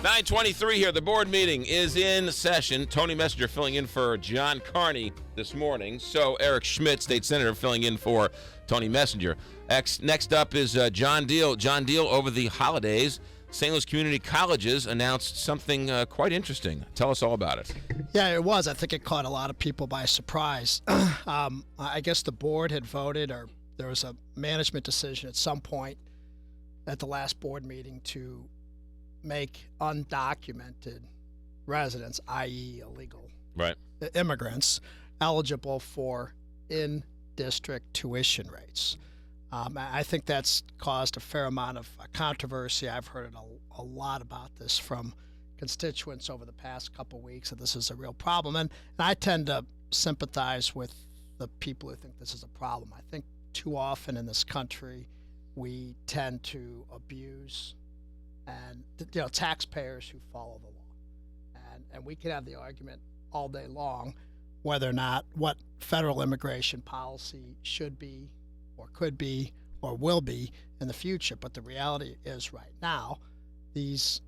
9:23 here. The board meeting is in session. Tony Messenger filling in for John Carney this morning. So Eric Schmitt, state senator, filling in for Tony Messenger. Next up is John Diehl. John Diehl, over the holidays, St. Louis Community Colleges announced something quite interesting. Tell us all about it. Yeah, it was. I think it caught a lot of people by surprise. I guess the board had voted, or there was a management decision at some point at the last board meeting to make undocumented residents, i.e. illegal immigrants, eligible for in-district tuition rates. I think that's caused a fair amount of controversy. I've heard a lot about this from constituents over the past couple of weeks, that this is a real problem. And I tend to sympathize with the people who think this is a problem. I think too often in this country we tend to abuse and taxpayers who follow the law. And we can have the argument all day long whether or not what federal immigration policy should be or could be or will be in the future. But the reality is right now, these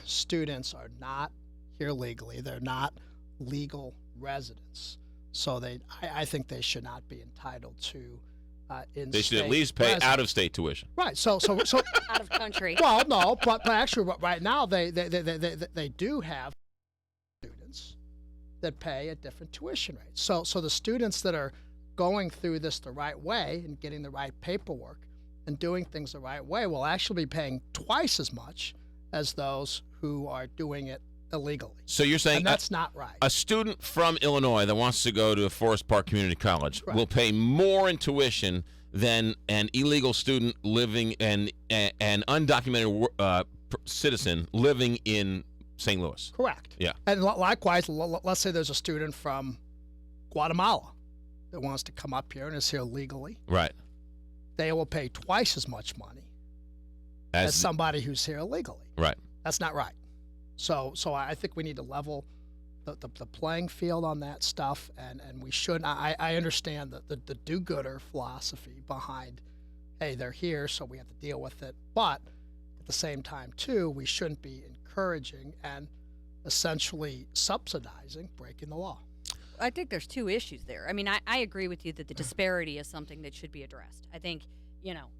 students are not here legally. They're not legal residents. So I think they should not be entitled to they should at least pay out-of-state tuition. Right. So out of country. Well, no, but actually, right now they do have students that pay at different tuition rates. So the students that are going through this the right way and getting the right paperwork and doing things the right way will actually be paying twice as much as those who are doing it illegally. So you're saying that's not right. A student from Illinois that wants to go to Forest Park Community College will pay more in tuition than an illegal student living and an undocumented citizen living in St. Louis. Correct. Yeah. And likewise, let's say there's a student from Guatemala that wants to come up here and is here legally. Right. They will pay twice as much money as somebody who's here illegally. Right. That's not right. So I think we need to level the playing field on that stuff, and we should. I understand the do-gooder philosophy behind, hey, they're here, so we have to deal with it. But at the same time, too, we shouldn't be encouraging and essentially subsidizing breaking the law. I think there's two issues there. I mean, I agree with you that the disparity is something that should be addressed. I think,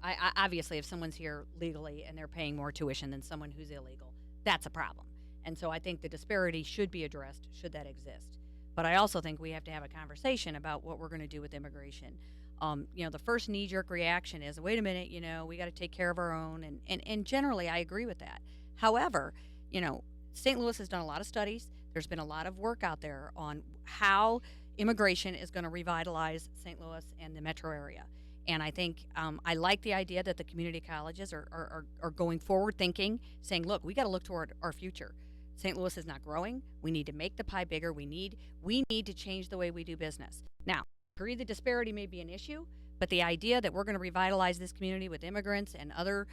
I obviously if someone's here legally and they're paying more tuition than someone who's illegal, that's a problem. And so I think the disparity should be addressed, should that exist. But I also think we have to have a conversation about what we're going to do with immigration. The first knee-jerk reaction is, wait a minute, we got to take care of our own. And generally, I agree with that. However, St. Louis has done a lot of studies. There's been a lot of work out there on how immigration is going to revitalize St. Louis and the metro area. And I think I like the idea that the community colleges are going forward thinking, saying, look, we got to look toward our future. St. Louis is not growing. We need to make the pie bigger. We need to change the way we do business. Now, I agree the disparity may be an issue, but the idea that we're going to revitalize this community with immigrants and other,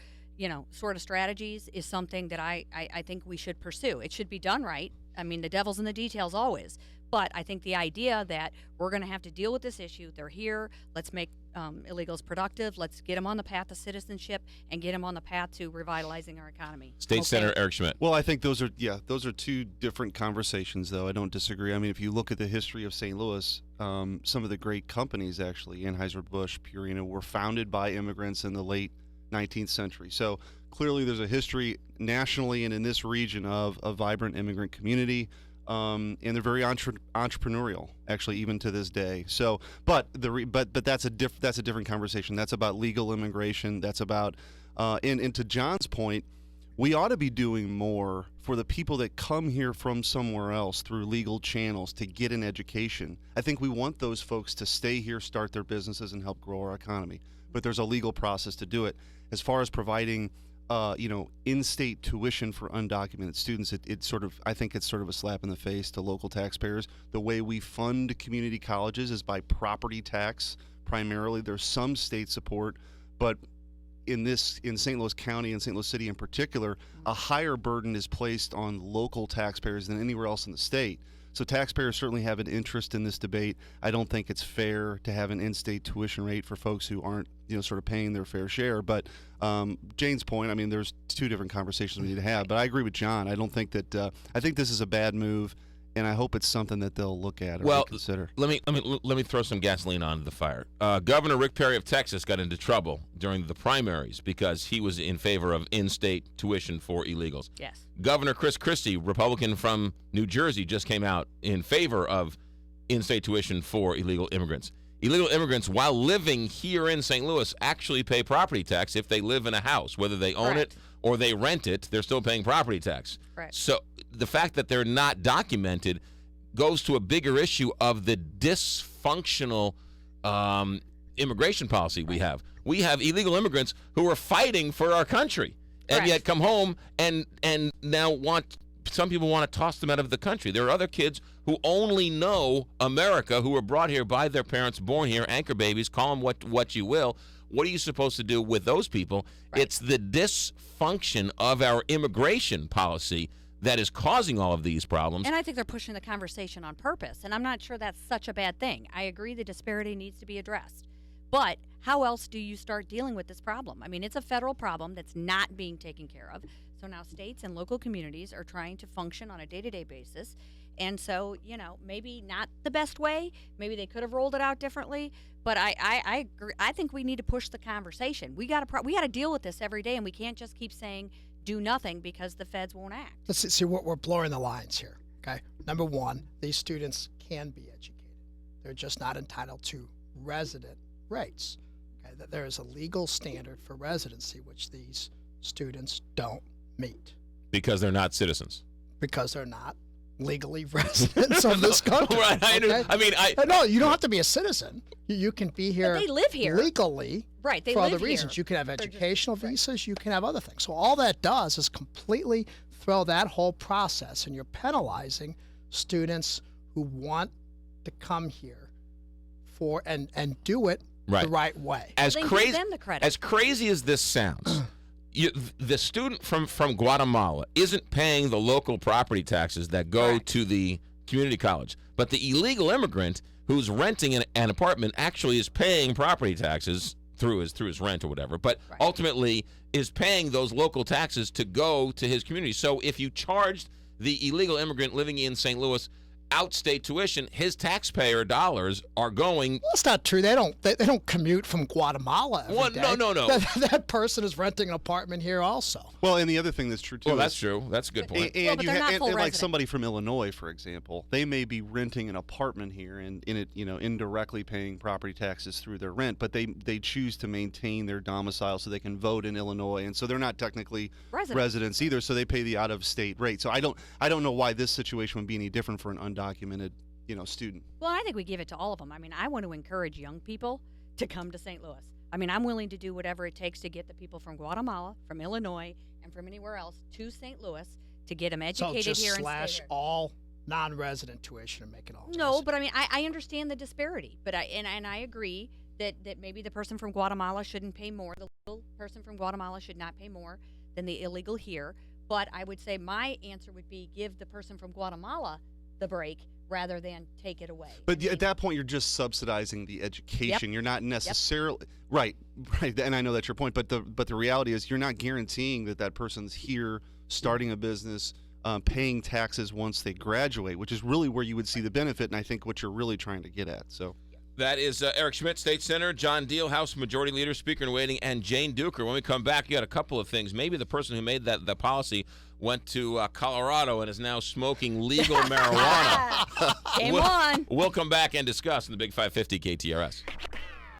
sort of strategies is something that I think we should pursue. It should be done right. I mean, the devil's in the details always. But I think the idea that we're going to have to deal with this issue, they're here, let's make illegals productive, let's get them on the path of citizenship and get them on the path to revitalizing our economy. State Senator Eric Schmitt. Well, I think those are two different conversations, though. I don't disagree. I mean, if you look at the history of St. Louis, some of the great companies, actually, Anheuser-Busch, Purina, were founded by immigrants in the late 19th century. So clearly there's a history nationally and in this region of a vibrant immigrant community. And they're very entrepreneurial, actually, even to this day. So, but that's a different conversation. That's about legal immigration. That's about, and to John's point, we ought to be doing more for the people that come here from somewhere else through legal channels to get an education. I think we want those folks to stay here, start their businesses, and help grow our economy. But there's a legal process to do it. As far as providing in-state tuition for undocumented students, I think it's sort of a slap in the face to local taxpayers. The way we fund community colleges is by property tax primarily. There's some state support, but in St. Louis County and St. Louis City in particular, a higher burden is placed on local taxpayers than anywhere else in the state. So taxpayers certainly have an interest in this debate. I don't think it's fair to have an in-state tuition rate for folks who aren't, sort of paying their fair share. But Jane's point, I mean, there's two different conversations we need to have. But I agree with John. I don't think that I think this is a bad move, and I hope it's something that they'll look at or consider. Let me throw some gasoline on the fire. Governor Rick Perry of Texas got into trouble during the primaries because he was in favor of in-state tuition for illegals. Yes. Governor Chris Christie, Republican from New Jersey, just came out in favor of in-state tuition for illegal immigrants. Illegal immigrants, while living here in St. Louis, actually pay property tax if they live in a house, whether they own it or they rent it. They're still paying property tax. Right. So the fact that they're not documented goes to a bigger issue of the dysfunctional immigration policy we have. We have illegal immigrants who are fighting for our country, and yet come home and now some people want to toss them out of the country. There are other kids who only know America, who were brought here by their parents, born here, anchor babies, call them what you will. What are you supposed to do with those people? Right. It's the dysfunction of our immigration policy that is causing all of these problems. And I think they're pushing the conversation on purpose, and I'm not sure that's such a bad thing. I agree the disparity needs to be addressed. But how else do you start dealing with this problem? I mean, it's a federal problem that's not being taken care of. So now states and local communities are trying to function on a day-to-day basis. And so, maybe not the best way. Maybe they could have rolled it out differently. But I agree. I think we need to push the conversation. We got to deal with this every day, and we can't just keep saying do nothing because the feds won't act. Let's see what we're blurring the lines here. Okay. Number one, these students can be educated. They're just not entitled to resident rates. Okay. That there is a legal standard for residency which these students don't meet Because they're not citizens. because they're not legally residents of this country. Right. No, you don't have to be a citizen. You can be here. But they live here legally. Right, they for live other here. reasons. You can have They're just- educational visas. You can have other things. So all that does is completely throw that whole process, and you're penalizing students who want to come here for and do it the right way. As Well, then crazy give them the credit. as crazy as this sounds, the student from Guatemala isn't paying the local property taxes that go Correct. to the community college, but the illegal immigrant who's renting an apartment actually is paying property taxes through his rent or whatever, but ultimately is paying those local taxes to go to his community. So if you charged the illegal immigrant living in St. Louis outstate tuition, his taxpayer dollars are going. Well, that's not true. They don't commute from Guatemala every day. No. That person is renting an apartment here also. Well, and the other thing that's true too. Well, that's true. That's a good point. And but they're not full like resident. somebody from Illinois, for example, they may be renting an apartment here and in it, indirectly paying property taxes through their rent, but they choose to maintain their domicile so they can vote in Illinois, and so they're not technically residents either. So they pay the out-of-state rate. So I don't know why this situation would be any different for an undocumented, student. Well, I think we give it to all of them. I mean, I want to encourage young people to come to St. Louis. I mean, I'm willing to do whatever it takes to get the people from Guatemala, from Illinois, and from anywhere else to St. Louis to get them educated so just here and slash stay here. all non-resident tuition and make it all. No, but I mean, I understand the disparity, but I agree that maybe the person from Guatemala shouldn't pay more. The legal person from Guatemala should not pay more than the illegal here. But I would say my answer would be give the person from Guatemala the break rather than take it away. But at that point, you're just subsidizing the education. You're not necessarily right, and I know that's your point. But the reality is, you're not guaranteeing that person's here, starting a business, paying taxes once they graduate, which is really where you would see the benefit, and I think what you're really trying to get at. So. That is Eric Schmitt, State Senator, John Diehl, House Majority Leader, Speaker in Waiting, and Jane Dueker. When we come back, you got a couple of things. Maybe the person who made the policy went to Colorado and is now smoking legal marijuana. Game on. We'll come back and discuss in the Big 550 KTRS.